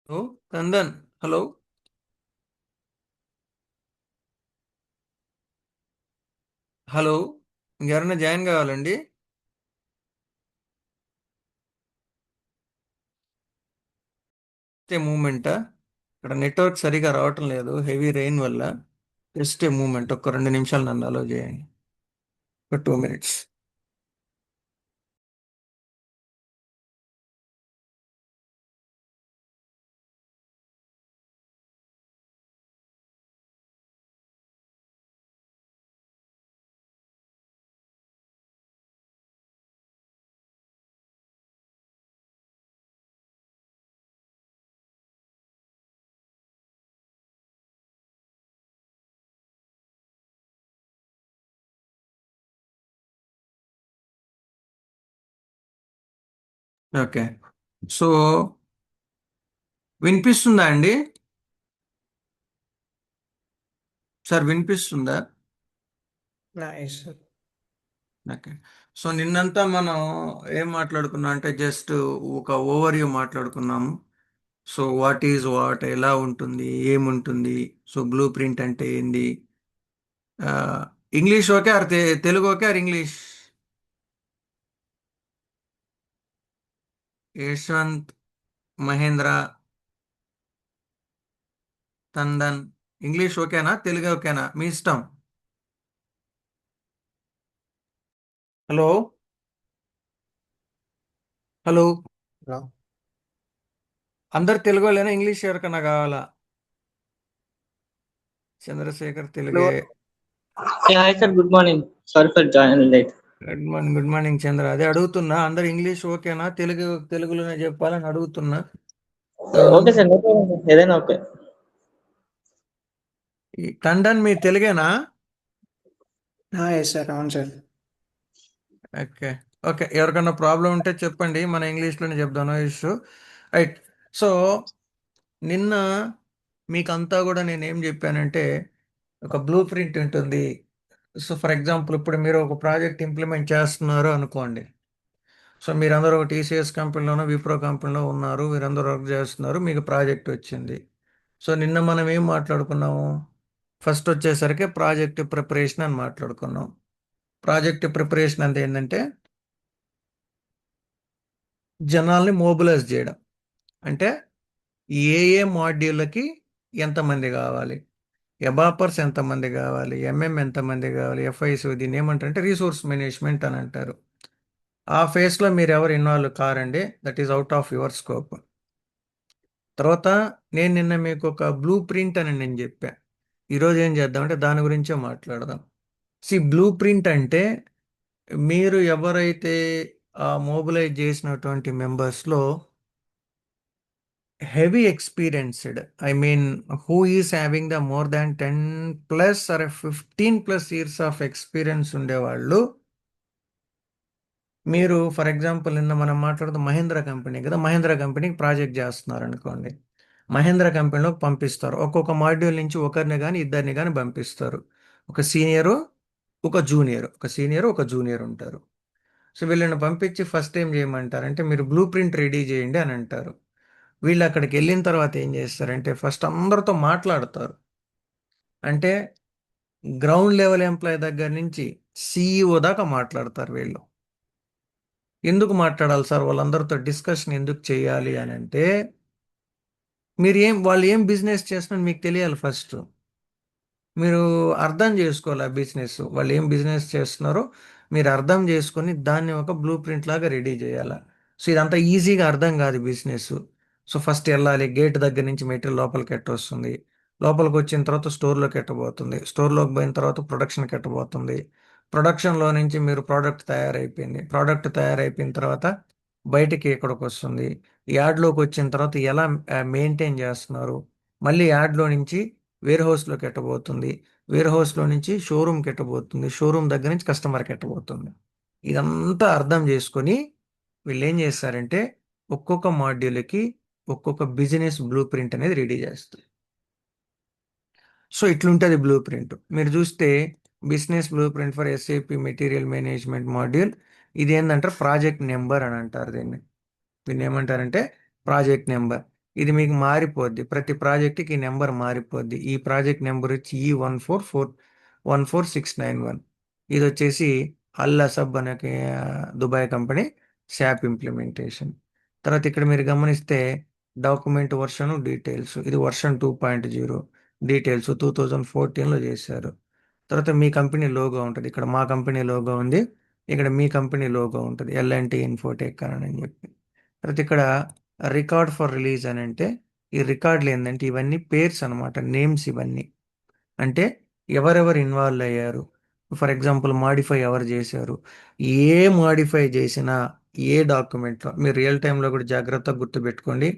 ఓ Kandan, hello. Hello. ఇంకెవరైనా join కావాలండి? Just a మూమెంటా? ఇక్కడ నెట్వర్క్ సరిగా రావటం లేదు, హెవీ రెయిన్ వల్ల. జస్ట్ ఏ మూమెంట్, ఒక్క 2 నిమిషాలు నన్ను అలో చేయండి. ఒక 2 మినిట్స్. ఓకే. సో వినిపిస్తుందా అండి? సార్ వినిపిస్తుందా? Nice. ఓకే. సో నిన్నంతా మనం ఏం మాట్లాడుకున్నాం అంటే జస్ట్ ఒక ఓవర్వ్యూ మాట్లాడుకున్నాము. సో వాట్ ఈజ్ వాట్, ఎలా ఉంటుంది, ఏముంటుంది, సో బ్లూ ప్రింట్ అంటే ఏంది. ఆ, English okay or Telugu okay or English? Yashwant, Mahendra, Thandan. English ఓకేనా, తెలుగు ఓకేనా, మీ ఇష్టం. హలో. హలో. Hello. అందరు తెలుగు వాళ్ళేనా, ఇంగ్లీష్ ఎవరికన్నా కావాలా? చంద్రశేఖర్ తెలుగే. Hello. Yeah, hi sir. Good morning. Sorry for joining late. Good morning, good morning Chandra. అదే అడుగుతున్నా, అందరు ఇంగ్లీష్ ఓకేనా, తెలుగులోనే చెప్పాలని అడుగుతున్నా. ఎవరన్నా Okay sir, no problem. Sir. ఏదైనా ఓకే. ఈ తండన్ మీ తెలుగేనా? Yes, sir. On sir. Okay. Okay, ఎవరికన్నా ప్రాబ్లం ఉంటే చెప్పండి, మన ఇంగ్లీష్లోనే చెప్దాం, నో ఇష్యూ. రైట్. సో నిన్న మీకంతా కూడా నేను ఏం చెప్పానంటే ఒక బ్లూ ప్రింట్ ఉంటుంది. సో ఫర్ ఎగ్జాంపుల్ ఇప్పుడు మీరు ఒక ప్రాజెక్ట్ ఇంప్లిమెంట్ చేస్తున్నారు అనుకోండి. సో మీరందరూ ఒక టీసీఎస్ కంపెనీలోనో విప్రో కంపెనీలో ఉన్నారు, మీరందరూ వర్క్ చేస్తున్నారు, మీకు ప్రాజెక్ట్ వచ్చింది. సో నిన్న మనం ఏం మాట్లాడుకున్నాము? ఫస్ట్ వచ్చేసరికి ప్రాజెక్ట్ ప్రిపరేషన్ అని మాట్లాడుకున్నాం. ప్రాజెక్ట్ ప్రిపరేషన్ అంటే ఏంటంటే జనాల్ని మొబిలైజ్ చేయడం. అంటే ఏ ఏ మాడ్యూళ్ళకి ఎంతమంది కావాలి, ఎబాపర్స్ ఎంతమంది కావాలి, ఎంతమంది కావాలి, ఎఫ్ఐస్, దీన్ని ఏమంటారంటే రీసోర్స్ మేనేజ్మెంట్ అని అంటారు. ఆ ఫేస్లో మీరు ఎవరు ఇన్వాల్వ్ కారండి, that is out of your scope. తర్వాత నేను నిన్న మీకు ఒక బ్లూ ప్రింట్ అని నేను చెప్పా. ఈరోజు ఏం చేద్దామంటే దాని గురించే మాట్లాడదాం. బ్లూ ప్రింట్ అంటే మీరు ఎవరైతే ఆ మొబిలైజ్ చేసినటువంటి మెంబర్స్లో heavy experienced, I mean, who is having the more than 10 plus or 15 plus years of experience ఉండేవాళ్ళు. మీరు ఫర్ ఎగ్జాంపుల్ నిన్న మనం మాట్లాడుతూ మహేంద్ర కంపెనీ కదా, మహేంద్ర కంపెనీకి ప్రాజెక్ట్ చేస్తున్నారు అనుకోండి. మహేంద్ర కంపెనీలోకి పంపిస్తారు, ఒక్కొక్క మాడ్యూల్ నుంచి ఒకరిని కానీ ఇద్దరిని కానీ పంపిస్తారు. ఒక సీనియరు, ఒక జూనియర్, ఒక సీనియర్ ఒక జూనియర్ ఉంటారు. సో వీళ్ళని పంపించి ఫస్ట్ ఏం చేయమంటారంటే మీరు బ్లూ ప్రింట్ రెడీ చేయండి అని అంటారు. వీళ్ళు అక్కడికి వెళ్ళిన తర్వాత ఏం చేస్తారంటే ఫస్ట్ అందరితో మాట్లాడతారు. అంటే గ్రౌండ్ లెవెల్ ఎంప్లాయ్ దగ్గర నుంచి సిఇఓ దాకా మాట్లాడతారు వీళ్ళు. ఎందుకు మాట్లాడాలి సార్, వాళ్ళందరితో డిస్కషన్ ఎందుకు చేయాలి అని అంటే వాళ్ళు ఏం బిజినెస్ చేస్తున్నారు మీకు తెలియాలి ఫస్ట్. మీరు అర్థం చేసుకోవాలి ఆ బిజినెస్, వాళ్ళు ఏం బిజినెస్ చేస్తున్నారో మీరు అర్థం చేసుకొని దాన్ని ఒక బ్లూ ప్రింట్ లాగా రెడీ చేయాలి. సో ఇదంతా ఈజీగా అర్థం కాదు బిజినెస్. సో ఫస్ట్ వెళ్ళాలి, గేట్ దగ్గర నుంచి మెటీరియల్ లోపలికి ఎట్టొస్తుంది, లోపలికి వచ్చిన తర్వాత స్టోర్లోకి ఎట్టబోతుంది, స్టోర్లోకి పోయిన తర్వాత ప్రొడక్షన్కి ఎట్టబోతుంది, ప్రొడక్షన్లో నుంచి మీరు ప్రోడక్ట్ తయారైపోయింది, ప్రోడక్ట్ తయారైపోయిన తర్వాత బయటికి ఎక్కడికి వస్తుంది, యార్డ్లోకి వచ్చిన తర్వాత ఎలా మెయింటైన్ చేస్తున్నారు, మళ్ళీ యార్డ్లో నుంచి వేర్ హౌస్లోకి ఎట్టబోతుంది, వేర్ హౌస్లో నుంచి షోరూమ్కి ఎట్టబోతుంది, షోరూమ్ దగ్గర నుంచి కస్టమర్కి ఎట్టబోతుంది. ఇదంతా అర్థం చేసుకొని వీళ్ళు ఏం చేస్తారంటే ఒక్కొక్క మాడ్యూల్కి ఒక్కొక్క బిజినెస్ బ్లూ ప్రింట్ అనేది రెడీ చేస్తారు. సో ఇట్లుంటుంది బ్లూ ప్రింట్. మీరు చూస్తే business blue print for SAP material management module, ఇది ఏంటంటే ప్రాజెక్ట్ నెంబర్ అని అంటారు దీన్ని. దీన్ని ఏమంటారంటే ప్రాజెక్ట్ నెంబర్. ఇది మీకు మారిపోద్ది. ప్రతి ప్రాజెక్ట్కి ఈ నెంబర్ మారిపోద్ది. ఈ ప్రాజెక్ట్ నెంబర్ వచ్చి E144 ఇది వచ్చేసి అల్ అసబ్ అనే దుబాయ్ కంపెనీ శాప్ ఇంప్లిమెంటేషన్. తర్వాత ఇక్కడ మీరు గమనిస్తే డాక్యుమెంట్ వర్షన్ డీటెయిల్స్, ఇది వర్షన్ 2.0 డీటెయిల్స్ 2014లో చేశారు. తర్వాత మీ కంపెనీ లోగో ఉంటుంది. ఇక్కడ మా కంపెనీ లోగో ఉంది, ఇక్కడ మీ కంపెనీ లోగో ఉంటుంది, ఎల్ఎన్టీ ఇన్ఫోటెక్ అని చెప్పి. తర్వాత ఇక్కడ రికార్డ్ ఫర్ రిలీజ్ అని అంటే ఈ రికార్డులు ఏంటంటే ఇవన్నీ పేర్స్ అనమాట, నేమ్స్ ఇవన్నీ. అంటే ఎవరెవరు ఇన్వాల్వ్ అయ్యారు, ఫర్ ఎగ్జాంపుల్ మాడిఫై ఎవరు చేశారు, ఏ మాడిఫై చేసినా ఏ డాక్యుమెంట్లో మీరు రియల్ టైంలో కూడా జాగ్రత్తగా గుర్తుపెట్టుకోండి.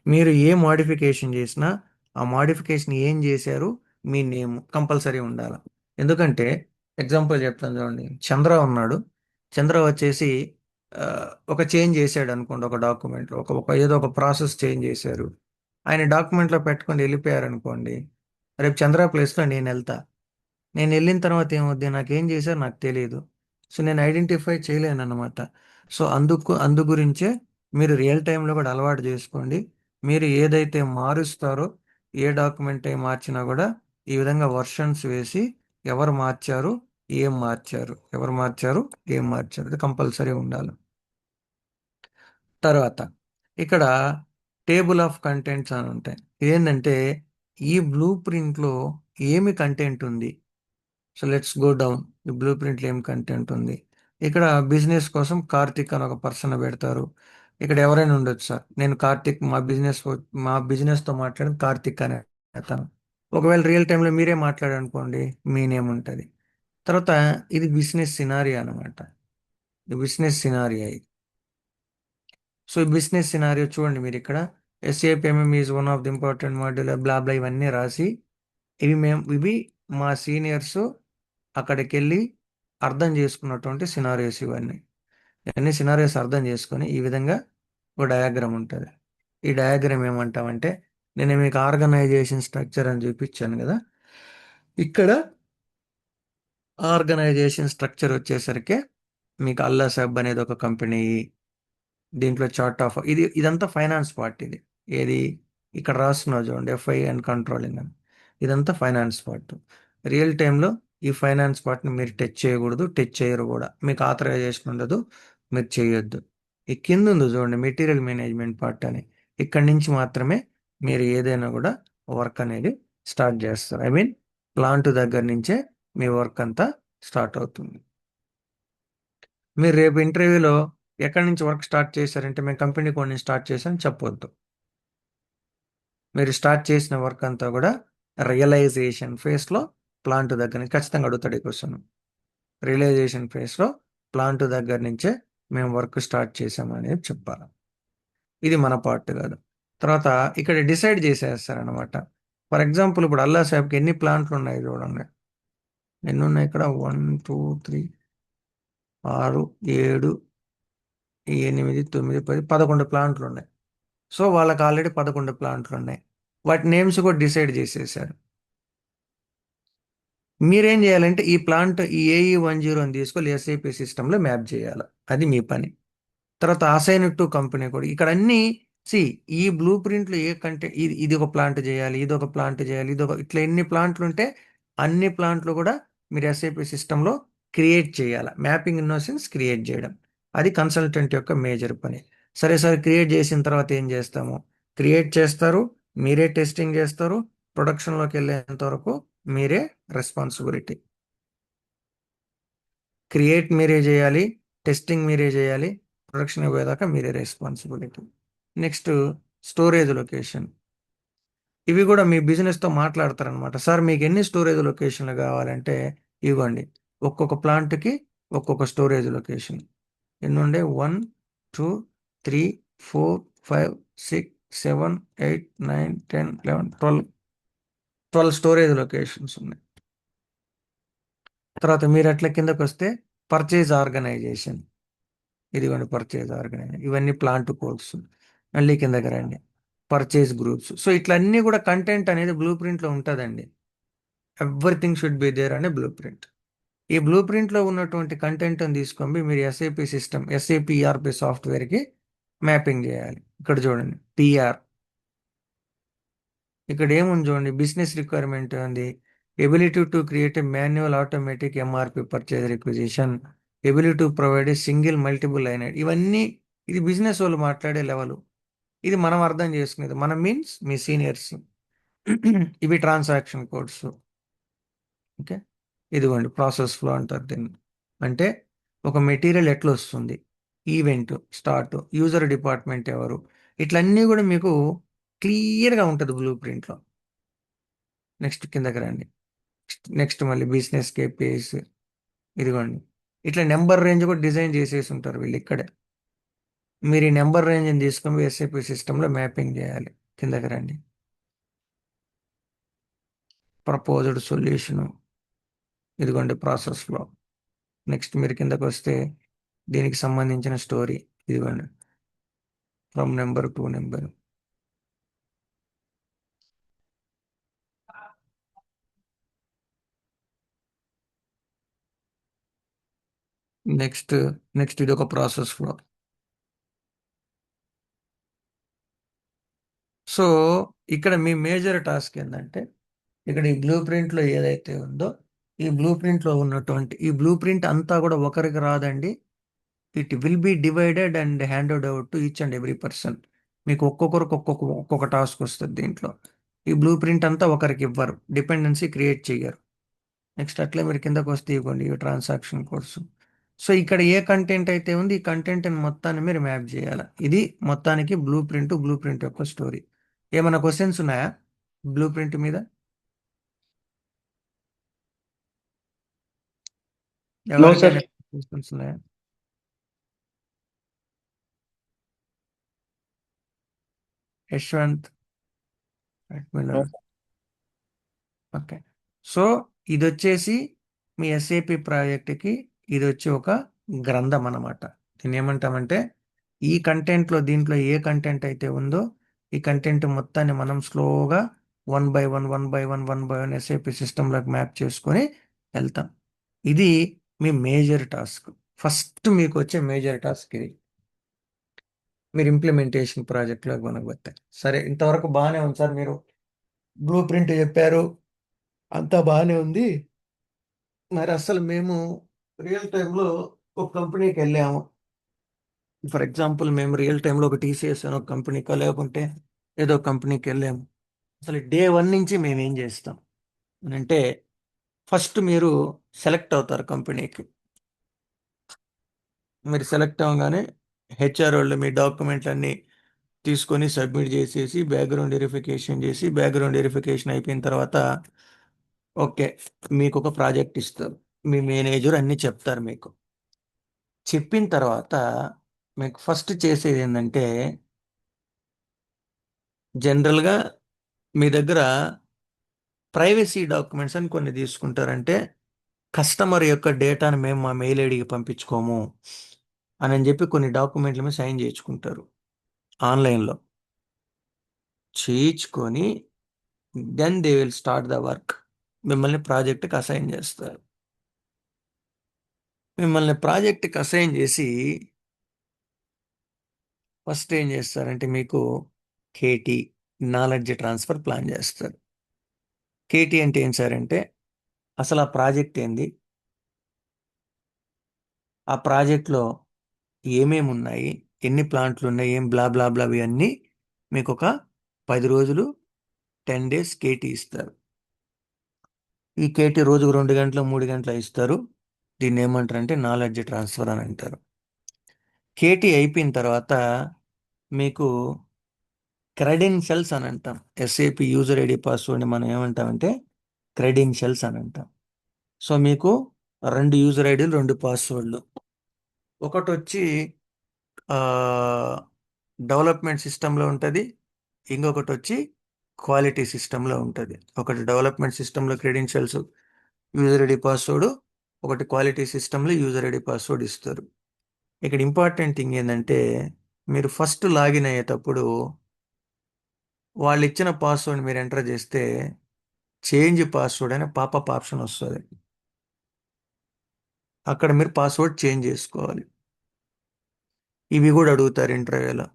మీరు ఏ మాడిఫికేషన్ చేసినా ఆ మాడిఫికేషన్ ఏం చేశారు మీ నేమ్ కంపల్సరీ ఉండాలి. ఎందుకంటే ఎగ్జాంపుల్ చెప్తాను చూడండి, చంద్ర ఉన్నాడు. చంద్ర వచ్చేసి ఆ, ఒక చేంజ్ చేశాడు అనుకోండి, ఒక డాక్యుమెంట్లో ఏదో ఒక ప్రాసెస్ చేంజ్ చేశారు. ఆయన డాక్యుమెంట్లో పెట్టుకొని వెళ్ళిపోయారు అనుకోండి, రేపు చంద్ర ప్లేస్లో నేను వెళ్తా. నేను వెళ్ళిన తర్వాత ఏమవుద్ది, నాకేం చేశారు నాకు తెలియదు. సో నేను ఐడెంటిఫై చేయలేను అనమాట. సో అందు గురించే మీరు రియల్ టైంలో కూడా అలవాటు చేసుకోండి. మీరు ఏదైతే మారుస్తారో, ఏ డాక్యుమెంట్ అయి మార్చినా కూడా ఈ విధంగా వర్షన్స్ వేసి ఎవరు మార్చారు, ఏం మార్చారు, ఎవరు మార్చారు, ఏం మార్చారు, ఇది కంపల్సరీ ఉండాలి. తర్వాత ఇక్కడ టేబుల్ ఆఫ్ కంటెంట్స్ అని ఉంటాయి. ఇదేంటంటే ఈ బ్లూ ప్రింట్లో ఏమి కంటెంట్ ఉంది. So let's go down. ఈ బ్లూ ప్రింట్లో ఏం కంటెంట్ ఉంది. ఇక్కడ బిజినెస్ కోసం కార్తిక్ అని ఒక పర్సన్ పెడతారు. ఇక్కడ ఎవరైనా ఉండొచ్చు సార్, నేను కార్తిక్ మా బిజినెస్తో మాట్లాడిన కార్తిక్ అనే అతను. ఒకవేళ రియల్ టైంలో మీరే మాట్లాడారనుకోండి, మీ నేమ్ ఉంటుంది. తర్వాత ఇది బిజినెస్ సినారియో అనమాట. బిజినెస్ సినారియో ఇది. సో ఈ బిజినెస్ సినారియో చూడండి, మీరు ఇక్కడ SAPMM is one of the important module blah ఇవన్నీ రాసి ఇవి మా సీనియర్స్ అక్కడికి వెళ్ళి అర్థం చేసుకున్నటువంటి సినారియోస్ ఇవన్నీ. ఇవన్నీ సినారియోస్ అర్థం చేసుకొని ఈ విధంగా ఒక డయాగ్రామ్ ఉంటుంది. ఈ డయాగ్రామ్ ఏమంటామంటే, నేను మీకు ఆర్గనైజేషన్ స్ట్రక్చర్ అని చూపించాను కదా, ఇక్కడ ఆర్గనైజేషన్ స్ట్రక్చర్ వచ్చేసరికి మీకు అల్లా సబ్ అనేది ఒక కంపెనీ. దీంట్లో చార్ట్ ఆఫ్ ఇదంతా ఫైనాన్స్ పార్ట్. ఇది ఏది ఇక్కడ రాస్తున్నా చూడండి, FI అండ్ కంట్రోలింగ్ అని. ఇదంతా ఫైనాన్స్ పార్ట్. రియల్ టైంలో ఈ ఫైనాన్స్ పార్ట్ని మీరు టచ్ చేయకూడదు, టచ్ చేయరు కూడా. మీకు ఆథరైజేషన్ ఉండదు, మీరు చేయొద్దు. ఈ కింద ఉంది చూడండి, మెటీరియల్ మేనేజ్మెంట్ పార్ట్ అని. ఇక్కడి నుంచి మాత్రమే మీరు ఏదైనా కూడా వర్క్ అనేది స్టార్ట్ చేస్తారు. ఐ మీన్ ప్లాంట్ దగ్గర నుంచే మీ వర్క్ అంతా స్టార్ట్ అవుతుంది. మీరు రేపు ఇంటర్వ్యూలో ఎక్కడి నుంచి వర్క్ స్టార్ట్ చేశారంటే మేము కంపెనీ కొన్ని స్టార్ట్ చేశాను చెప్పొద్దు. మీరు స్టార్ట్ చేసిన వర్క్ అంతా కూడా రియలైజేషన్ ఫేస్లో ప్లాంట్ దగ్గర నుంచి ఖచ్చితంగా అడుగుతాడు ఈ క్వశ్చన్. రియలైజేషన్ ఫేస్లో ప్లాంట్ దగ్గర నుంచే మేము వర్క్ స్టార్ట్ చేసామనేది చెప్పాలి. ఇది మన పార్ట్ కాదు. తర్వాత ఇక్కడ డిసైడ్ చేసేస్తారనమాట. ఫర్ ఎగ్జాంపుల్ ఇప్పుడు అల్లా సాబ్కి ఎన్ని ప్లాంట్లు ఉన్నాయి చూడండి. ఎన్ని ఉన్నాయి ఇక్కడ, 1 2 3 6 7 8 9 10 11 ప్లాంట్లు ఉన్నాయి. సో వాళ్ళకి ఆల్రెడీ 11 ప్లాంట్లు ఉన్నాయి. వాటి నేమ్స్ కూడా డిసైడ్ చేసేసారు. మీరేం చేయాలంటే ఈ ప్లాంట్ ఈ AE10 అని తీసుకొని SAP సిస్టంలో మ్యాప్ చేయాలి. అది మీ పని. తర్వాత అసైన్ టు కంపెనీ కూడా ఇక్కడ అన్ని ఈ బ్లూ ప్రింట్లో ఏ కంటెంట్, ఇది ఒక ప్లాంట్ చేయాలి, ఇది ఒక ప్లాంట్ చేయాలి, ఇట్లా ఎన్ని ప్లాంట్లు ఉంటే అన్ని ప్లాంట్లు కూడా మీరు SAP సిస్టంలో క్రియేట్ చేయాలి. మ్యాపింగ్ ఇన్నోసెన్స్ క్రియేట్ చేయడం, అది కన్సల్టెంట్ యొక్క మేజర్ పని. సరే సార్, క్రియేట్ చేసిన తర్వాత ఏం చేస్తాము, క్రియేట్ చేస్తారు, మీరే టెస్టింగ్ చేస్తారు, ప్రొడక్షన్లోకి వెళ్ళేంత వరకు మీరే రెస్పాన్సిబిలిటీ. క్రియేట్ మీరే చేయాలి, టెస్టింగ్ మీరే చేయాలి, ప్రొడక్షన్ పోయేదాకా మీరే రెస్పాన్సిబిలిటీ. Next storage location. ఇవి కూడా మీ బిజినెస్తో మాట్లాడతారనమాట. సార్ మీకు ఎన్ని స్టోరేజ్ లొకేషన్లు కావాలంటే ఇవ్వండి. ఒక్కొక్క ప్లాంట్కి ఒక్కొక్క స్టోరేజ్ లొకేషన్. ఎన్ని ఉండే, 1 2 3 4 5 6 7 8 9 10 11 12 స్టోరేజ్ లొకేషన్స్ ఉన్నాయి. తర్వాత మీరు అట్లా కిందకు వస్తే పర్చేజ్ ఆర్గనైజేషన్. ఇదిగోండి పర్చేజ్ ఆర్గనైజేషన్, ఇవన్నీ ప్లాంట్ కోడ్స్. మళ్ళీ కిందకి రండి, పర్చేజ్ గ్రూప్స్. సో ఇట్లా అన్నీ కూడా కంటెంట్ అనేది బ్లూ ప్రింట్లో ఉంటుందండి. ఎవ్రీథింగ్ షుడ్ బి దేర్ అనే బ్లూ ప్రింట్. ఈ బ్లూ ప్రింట్లో ఉన్నటువంటి కంటెంట్ని తీసుకొని మీరు SAP సిస్టమ్, SAP ERP సాఫ్ట్వేర్కి మ్యాపింగ్ చేయాలి. ఇక్కడ చూడండి, PR ఇక్కడ ఏముంది చూడండి, బిజినెస్ రిక్వైర్మెంట్ ఉంది, ability to create a manual automatic MRP purchase requisition, ability to provide a single multiple line, ఇవన్నీ ఇది బిజినెస్ వాళ్ళు మాట్లాడే లెవెల్. ఇది మనం అర్థం చేసుకునేది, మనం మీన్స్ మీ సీనియర్స్. ఇవి ట్రాన్సాక్షన్ కోడ్స్. ఓకే, ఇదిగోండి ప్రాసెస్ ఫ్లో అంటారు దీన్ని. అంటే ఒక మెటీరియల్ ఎట్లా వస్తుంది, ఈవెంట్ స్టార్ట్, యూజర్ డిపార్ట్మెంట్ ఎవరు, ఇట్లన్నీ కూడా మీకు క్లియర్గా ఉంటుంది బ్లూ ప్రింట్లో. నెక్స్ట్ కిందకి రండి. నెక్స్ట్ మళ్ళీ బిజినెస్ కేపీఐస్, ఇదిగోండి ఇట్లా నెంబర్ రేంజ్ కూడా డిజైన్ చేసేసి ఉంటారు వీళ్ళు ఇక్కడే. మీరు ఈ నెంబర్ రేంజ్ని తీసుకొని ఎస్ఏపి సిస్టంలో మ్యాపింగ్ చేయాలి. కిందకి రండి. ప్రపోజ్డ్ సొల్యూషను, ఇదిగోండి ప్రాసెస్ ఫ్లో. నెక్స్ట్ మీరు కిందకు వస్తే దీనికి సంబంధించిన స్టోరీ, ఇదిగోండి from number to number. Next next ఇది ఒక ప్రాసెస్ ఫ్లో. సో ఇక్కడ మీ మేజర్ టాస్క్ ఏంటంటే, ఇక్కడ ఈ బ్లూ ప్రింట్లో ఏదైతే ఉందో, ఈ బ్లూ ప్రింట్లో ఉన్నటువంటి ఈ బ్లూ ప్రింట్ అంతా కూడా ఒకరికి రాదండి. It will be divided and handed out to each and every person. మీకు ఒక్కొక్కరికి ఒక్కొక్క టాస్క్ వస్తుంది దీంట్లో. ఈ బ్లూ ప్రింట్ అంతా ఒకరికి ఇవ్వరు, డిపెండెన్సీ క్రియేట్ చేయరు. నెక్స్ట్ అట్లే మీరు కిందకు వస్తే ఇవ్వండి ఈ ట్రాన్సాక్షన్ కోర్సు. సో ఇక్కడ ఏ కంటెంట్ అయితే ఉంది, ఈ కంటెంట్ మొత్తాన్ని మీరు మ్యాప్ చేయాలి. ఇది మొత్తానికి బ్లూ ప్రింట్ యొక్క స్టోరీ. ఏమైనా క్వశ్చన్స్ ఉన్నాయా బ్లూ ప్రింట్ మీద? No, sir. ఎవరికైనా క్వశ్చన్స్ ఉన్నాయా? యశ్వంత్, No. ఓకే. సో ఇది వచ్చేసి మీ ఎస్ఏపి ప్రాజెక్ట్కి ఇది వచ్చి ఒక గ్రంథం అన్నమాట. దీన్ని ఏమంటామంటే, ఈ కంటెంట్లో దీంట్లో ఏ కంటెంట్ అయితే ఉందో ఈ కంటెంట్ మొత్తాన్ని మనం స్లోగా వన్ బై వన్ ఎస్ఏపి సిస్టంలోకి మ్యాప్ చేసుకొని వెళ్తాం. ఇది మీ మేజర్ టాస్క్. ఫస్ట్ మీకు వచ్చే మేజర్ టాస్క్ ఇది. మీరు ఇంప్లిమెంటేషన్ ప్రాజెక్ట్లోకి మనకు వస్తాయి. సరే, ఇంతవరకు బాగానే ఉంది సార్, మీరు బ్లూ ప్రింట్ చెప్పారు, అంతా బాగానే ఉంది. మరి అసలు మేము రియల్ టైంలో ఒక కంపెనీకి వెళ్ళాము. ఫర్ ఎగ్జాంపుల్ మేము రియల్ టైంలో ఒక టీసీఎస్ అని ఒక కంపెనీకో లేకుంటే ఏదో కంపెనీకి వెళ్ళాము. అసలు డే 1 నుంచి మేము ఏం చేస్తాం అని అంటే, ఫస్ట్ మీరు సెలెక్ట్ అవుతారు కంపెనీకి. మీరు సెలెక్ట్ అవ్వగానే హెచ్ఆర్ వాళ్ళు మీ డాక్యుమెంట్లన్నీ తీసుకొని సబ్మిట్ చేసేసి బ్యాక్గ్రౌండ్ వెరిఫికేషన్ చేసి, బ్యాక్గ్రౌండ్ వెరిఫికేషన్ అయిపోయిన తర్వాత ఓకే మీకు ఒక ప్రాజెక్ట్ ఇస్తారు. మీ మేనేజర్ అన్నీ చెప్తారు మీకు. చెప్పిన తర్వాత మీకు ఫస్ట్ చేసేది ఏంటంటే, జనరల్గా మీ దగ్గర ప్రైవసీ డాక్యుమెంట్స్ అని కొన్ని తీసుకుంటారంటే, కస్టమర్ యొక్క డేటాను మేము మా మెయిల్ ఐడికి పంపించుకోము అని చెప్పి కొన్ని డాక్యుమెంట్ల మీద సైన్ చేయించుకుంటారు ఆన్లైన్లో. చేయించుకొని then they will start the work. మిమ్మల్ని ప్రాజెక్ట్కి అసైన్ చేస్తారు. మిమ్మల్ని ప్రాజెక్ట్కి అసైన్ చేసి ఫస్ట్ ఏం చేస్తారంటే, మీకు కేటీ నాలెడ్జ్ ట్రాన్స్ఫర్ ప్లాన్ చేస్తారు. కేటీ అంటే ఏం సార్ అంటే, అసలు ఆ ప్రాజెక్ట్ ఏంది, ఆ ప్రాజెక్ట్లో ఏమేమి ఉన్నాయి, ఎన్ని ప్లాంట్లు ఉన్నాయి, ఏం బ్లా బ్లా బ్లా ఇవన్నీ మీకు ఒక 10 రోజులు 10 డేస్ కేటీ ఇస్తారు. ఈ కేటీ రోజుకు 2 గంటలు 3 గంటలు ఇస్తారు. దీన్ని ఏమంటారంటే నాలెడ్జ్ ట్రాన్స్ఫర్ అని అంటారు. కేటీ అయిపోయిన తర్వాత మీకు క్రెడెన్షియల్స్ అని అంటాం. ఎస్ఏపి యూజర్ ఐడి పాస్వర్డ్ని మనం ఏమంటామంటే క్రెడెన్షియల్స్ అని అంటాం. సో మీకు 2 యూజర్ ఐడీలు 2 పాస్వర్డ్లు. ఒకటి వచ్చి డెవలప్మెంట్ సిస్టంలో ఉంటుంది, ఇంకొకటి వచ్చి క్వాలిటీ సిస్టంలో ఉంటుంది. ఒకటి డెవలప్మెంట్ సిస్టంలో క్రెడెన్షియల్స్ యూజర్ ఐడి పాస్వర్డ్, ఒకటి క్వాలిటీ సిస్టంలో యూజర్ ఐడి పాస్వర్డ్ ఇస్తారు. ఇక్కడ ఇంపార్టెంట్ థింగ్ ఏంటంటే, మీరు ఫస్ట్ లాగిన్ అయ్యేటప్పుడు వాళ్ళు ఇచ్చిన పాస్వర్డ్ మీరు ఎంటర్ చేస్తే చేంజ్ పాస్వర్డ్ అనే పాపప్ ఆప్షన్ వస్తుంది. అక్కడ మీరు పాస్వర్డ్ చేంజ్ చేసుకోవాలి. ఇవి కూడా అడుగుతారు ఇంటర్వ్యూలో.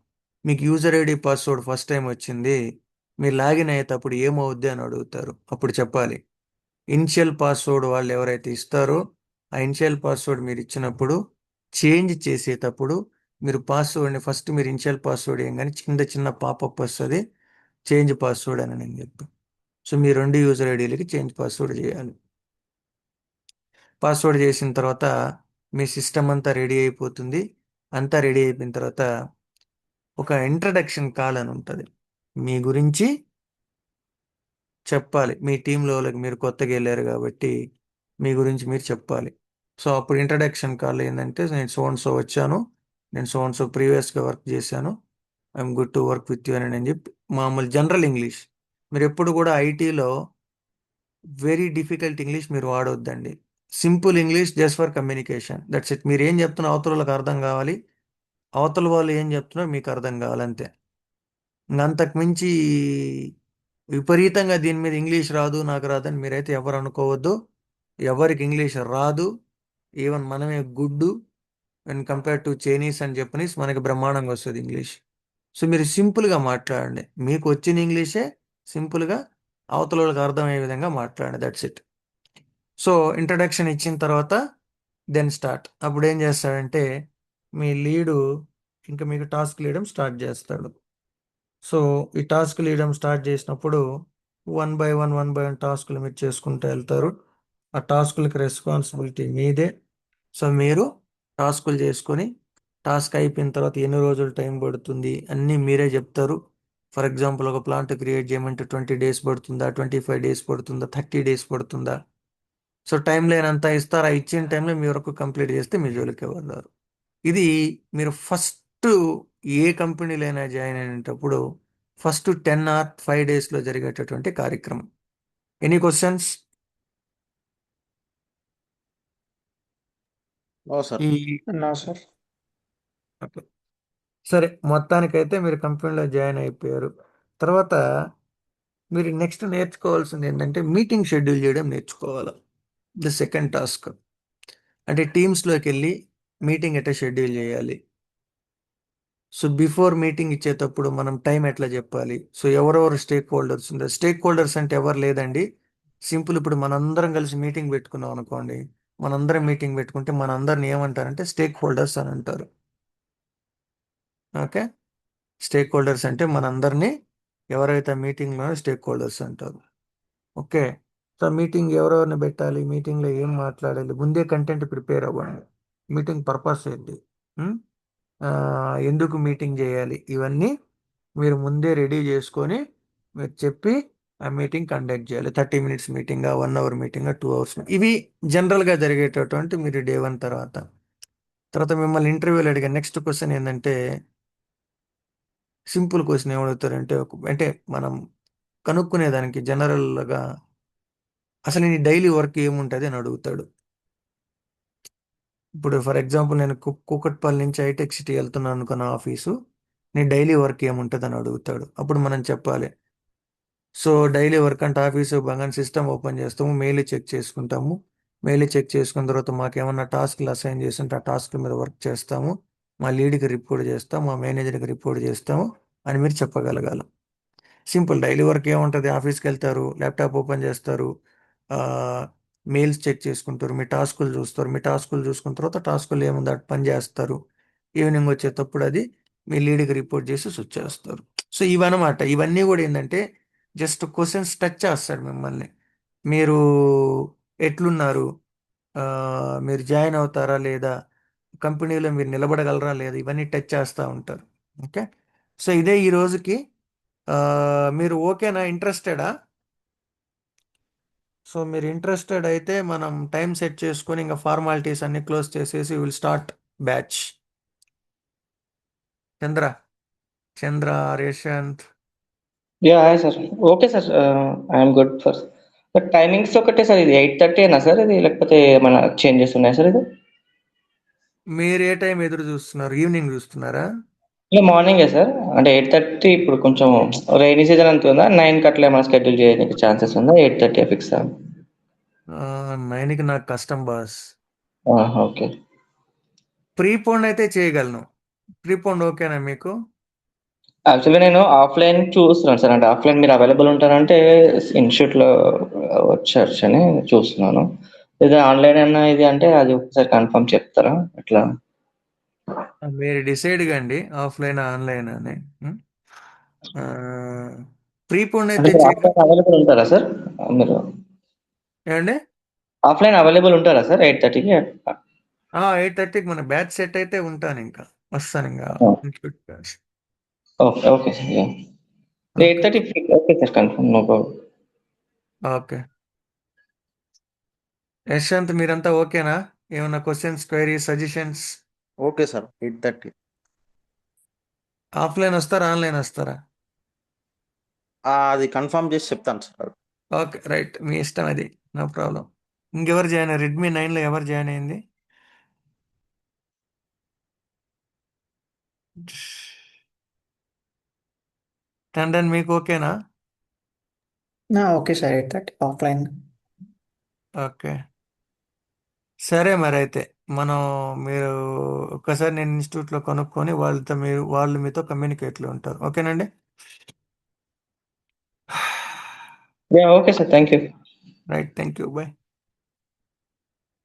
మీకు user ID password first time వచ్చింది, మీరు లాగిన్ అయ్యేటప్పుడు ఏమవుద్ది అని అడుగుతారు. అప్పుడు చెప్పాలి. ఇనిషియల్ పాస్వర్డ్ వాళ్ళు ఎవరైతే ఇస్తారో ఆ ఇనిషియల్ పాస్వర్డ్ మీరు ఇచ్చినప్పుడు చేంజ్ చేసేటప్పుడు మీరు పాస్వర్డ్ని ఫస్ట్ మీరు ఇనిషియల్ పాస్వర్డ్ ఏం కానీ చిన్న చిన్న పాపప్ వస్తుంది, చేంజ్ పాస్వర్డ్ అని నేను చెప్పి. సో మీ 2 యూజర్ ఐడీలకి చేంజ్ పాస్వర్డ్ చేయాలి. పాస్వర్డ్ చేసిన తర్వాత మీ సిస్టమ్ అంతా రెడీ అయిపోతుంది. అంతా రెడీ అయిపోయిన తర్వాత ఒక ఇంట్రడక్షన్ కాల్ అని ఉంటుంది. మీ గురించి చెప్పాలి. మీ టీంలో వాళ్ళకి మీరు కొత్తగా వెళ్ళారు కాబట్టి మీ గురించి మీరు చెప్పాలి. సో అప్పుడు ఇంట్రడక్షన్ కాల్ ఏంటంటే నేను సో అండ్ సో వచ్చాను, నేను సో అండ్ సో ప్రీవియస్గా వర్క్ చేశాను, I'm good to work with you అని నేను చెప్పి మామూలు జనరల్ ఇంగ్లీష్. మీరు ఎప్పుడు కూడా ఐటీలో వెరీ డిఫికల్ట్ ఇంగ్లీష్ మీరు వాడొద్దండి. Simple English just for communication, that's it. మీరు ఏం చెప్తున్నా అవతల వాళ్ళకి అర్థం కావాలి, అవతల వాళ్ళు ఏం చెప్తున్నారో మీకు అర్థం కావాలి, అంతే. ఇంక అంతకు మించి విపరీతంగా దీని మీద ఇంగ్లీష్ రాదు నాకు రాదని మీరైతే ఎవరు అనుకోవద్దు. ఎవరికి ఇంగ్లీష్ రాదు, ఈవెన్ మనమే గుడ్డు when compare to Chinese and Japanese, మనకి బ్రహ్మాండంగా వస్తుంది ఇంగ్లీష్. సో మీరు సింపుల్గా మాట్లాడండి, మీకు వచ్చిన ఇంగ్లీషే సింపుల్గా అవతల వాళ్ళకి అర్థమయ్యే విధంగా మాట్లాడండి, దట్స్ ఇట్. సో ఇంట్రడక్షన్ ఇచ్చిన తర్వాత దెన్ స్టార్ట్. అప్పుడు ఏం చేస్తాడంటే మీ లీడు ఇంకా మీకు టాస్క్ ఇవ్వడం స్టార్ట్ చేస్తాడు. సో ఈ టాస్క్లు ఇవ్వడం స్టార్ట్ చేసినప్పుడు 1 బై 1 టాస్క్లు మీరు చేసుకుంటూ వెళ్తారు. ఆ టాస్కులకి రెస్పాన్సిబిలిటీ మీదే. సో మీరు టాస్కులు చేసుకొని టాస్క్ అయిపోయిన తర్వాత ఎన్ని రోజులు టైం పడుతుంది అన్నీ మీరే చెప్తారు. ఫర్ ఎగ్జాంపుల్ ఒక ప్లాంట్ క్రియేట్ చేయమంటే 20 డేస్ పడుతుందా, 25 డేస్ పడుతుందా, 30 డేస్ పడుతుందా. సో టైం లేనంత ఇస్తారు. ఆ ఇచ్చిన టైంలో మీ వరకు కంప్లీట్ చేస్తే మీ జోలికి ఎవరు రారు. ఇది మీరు ఫస్ట్ ఏ కంపెనీలో అయినా జాయిన్ అయినప్పుడు ఫస్ట్ 10 ఆర్ 5 డేస్లో జరిగేటటువంటి కార్యక్రమం. Any questions? No sir. ఈ No, sir. ఓకే. సరే, మొత్తానికైతే మీరు కంపెనీలో జాయిన్ అయిపోయారు. తర్వాత మీరు నెక్స్ట్ నేర్చుకోవాల్సింది ఏంటంటే మీటింగ్ షెడ్యూల్ చేయడం నేర్చుకోవాలి. ద సెకండ్ టాస్క్ అంటే టీమ్స్లోకి వెళ్ళి మీటింగ్ ఎట్లా షెడ్యూల్ చేయాలి. సో బిఫోర్ మీటింగ్ ఇచ్చేటప్పుడు మనం టైం ఎట్లా చెప్పాలి. సో ఎవరెవరు స్టేక్ హోల్డర్స్ ఉందో, స్టేక్ హోల్డర్స్ అంటే ఎవరు లేదండి, సింపుల్. ఇప్పుడు మనందరం కలిసి మీటింగ్ పెట్టుకున్నాం అనుకోండి, మనందరం మీటింగ్ పెట్టుకుంటే మనందరిని ఏమంటారంటే స్టేక్ హోల్డర్స్ అని అంటారు. ఓకే, స్టేక్ హోల్డర్స్ అంటే మనందరినీ ఎవరైతే మీటింగ్లో స్టేక్ హోల్డర్స్ అంటారు. ఓకే, సో మీటింగ్ ఎవరెవరిని పెట్టాలి, మీటింగ్లో ఏం మాట్లాడాలి, ముందే కంటెంట్ ప్రిపేర్ అవ్వండి. మీటింగ్ పర్పస్ ఏంటి, ఉం? ఎందుకు మీటింగ్ చేయాలి, ఇవన్నీ మీరు ముందే రెడీ చేసుకొని మీరు చెప్పి ఆ మీటింగ్ కండక్ట్ చేయాలి. 30 మినిట్స్ మీటింగా, 1 అవర్ మీటింగా, 2 అవర్స్. ఇవి జనరల్గా జరిగేటటువంటి మీరు డే 1 తర్వాత. మిమ్మల్ని ఇంటర్వ్యూలో అడిగే నెక్స్ట్ క్వశ్చన్ ఏంటంటే సింపుల్ క్వశ్చన్. ఏమడుగుతారంటే అంటే మనం కనుక్కునేదానికి జనరల్గా అసలు నీ డైలీ వర్క్ ఏముంటుంది అని అడుగుతాడు. ఇప్పుడు ఫర్ ఎగ్జాంపుల్ నేను కూకట్పల్లి నుంచి హైటెక్ సిటీ వెళ్తున్నాను అనుకున్న ఆఫీసు, నీ డైలీ వర్క్ ఏముంటుంది అని అడుగుతాడు. అప్పుడు మనం చెప్పాలి, సో డైలీ వర్క్ అంటే ఆఫీసు బాగా సిస్టమ్ ఓపెన్ చేస్తాము, మెయిల్ చెక్ చేసుకుంటాము, మెయిల్ చెక్ చేసుకున్న తర్వాత మాకేమన్నా టాస్క్లు అసైన్ చేస్తుంటే ఆ టాస్క్ మీద వర్క్ చేస్తాము, మా లీడ్కి రిపోర్ట్ చేస్తాము, మా మేనేజర్కి రిపోర్ట్ చేస్తాము అని మీరు చెప్పగలగాలి. సింపుల్. డైలీ వర్క్ ఏముంటుంది, ఆఫీస్కి వెళ్తారు, ల్యాప్టాప్ ఓపెన్ చేస్తారు, మెయిల్స్ చెక్ చేసుకుంటారు, మీ టాస్కులు చూస్తారు, మీ టాస్కులు చూసుకున్న తర్వాత టాస్కులు ఏముంది అటు పని చేస్తారు, ఈవినింగ్ వచ్చేటప్పుడు అది మీ లీడ్కి రిపోర్ట్ చేసి స్విచ్ చేస్తారు. సో ఇవన్నమాట. ఇవన్నీ కూడా ఏంటంటే జస్ట్ క్వశ్చన్స్ టచ్ చేస్తాడు మిమ్మల్ని. మీరు ఎట్లున్నారు, ఆ, మీరు జాయిన్ అవుతారా లేదా, కంపెనీలో మీరు నిలబడగలరా లేదా, ఇవన్నీ టచ్ చేస్తూ ఉంటారు. ఓకే, సో ఇదే ఈ రోజుకి. మీరు ఓకేనా, ఇంట్రెస్టెడా? సో మీరు ఇంట్రెస్టెడ్ అయితే మనం టైం సెట్ చేసుకొని ఇంకా ఫార్మాలిటీస్ అన్ని క్లోజ్ చేసేసి will start batch. Chandra, Chandra, Reshant. Yeah, hi sir. Okay sir. I'm good for. But timings ఒకటే సార్, ఇది 8:30 అనా సార్, ఇది లేకపోతే ఏమైనా చేంజెస్ ఉన్నాయా సార్ ఇది? మీరు ఏ టైం ఎదురు చూస్తున్నారు, ఈవినింగ్ చూస్తున్నారా? ఇలా మార్నింగే సార్, అంటే 8:30. ఇప్పుడు కొంచెం రైనీ సీజన్ అంత ఉందా, 9కి అట్లా ఏమైనా షెడ్యూల్ చేయడానికి ఛాన్సెస్ ఉందా? 8:30 ఫిక్స్. 9కి నాకు కష్టం బాస్. ఓకే. ప్రీపోండ్ అయితే చేయగలను. ప్రీపోండ్ ఓకేనా మీకు? యాక్చువల్లీ నేను ఆఫ్లైన్ చూస్తున్నాను సార్. అంటే ఆఫ్లైన్ మీరు అవైలబుల్ ఉంటారంటే ఇన్స్టిట్యూట్లో వచ్చని చూస్తున్నాను. లేదా ఆన్లైన్ అన్నా ఇది అంటే అది ఒకసారి కన్ఫర్మ్ చెప్తారా ఎట్లా? మీరు డిసైడ్ కండి ఆఫ్లైన్ ఆన్లైన్ అని. ప్రీపోన్ అంటే అయితే చేయగల ఆఫ్లైన్ అవైలబుల్ ఉంటారా సార్ మీరు? ఏమండి? ఆఫ్లైన్ అవైలబుల్ ఉంటారా సార్ 8:30కి? 8:30కి మన బ్యాచ్ సెట్ అయితే ఉంటాను, ఇంకా వస్తాను ఇంకా institute batch. Okay okay sir. Okay 8:30 okay sir, confirm, no problem. Okay Yashwanth, మీరంతా ఓకేనా? ఏమన్నా questions, queries, suggestions? Okay sir, 8:30. Offline వస్తారా, ఆన్లైన్ వస్తారా? అది కన్ఫర్మ్ చేసి చెప్తాను సార్. ఓకే రైట్, మీ ఇష్టం, అది నో ప్రాబ్లం. ఇంకెవరు జాయిన్ అయ్యారు? రెడ్మీ 9లో ఎవరు జాయిన్ అయింది? టండన్, మీకు ఓకేనా? Okay sir, 8:30 offline. ఓకే సరే, మరి అయితే మనం, మీరు ఒక్కసారి నేను ఇన్స్టిట్యూట్లో కనుక్కొని వాళ్ళు మీతో కమ్యూనికేట్లో ఉంటారు. ఓకేనండి? Okay sir, thank you. Right, thank you, bye.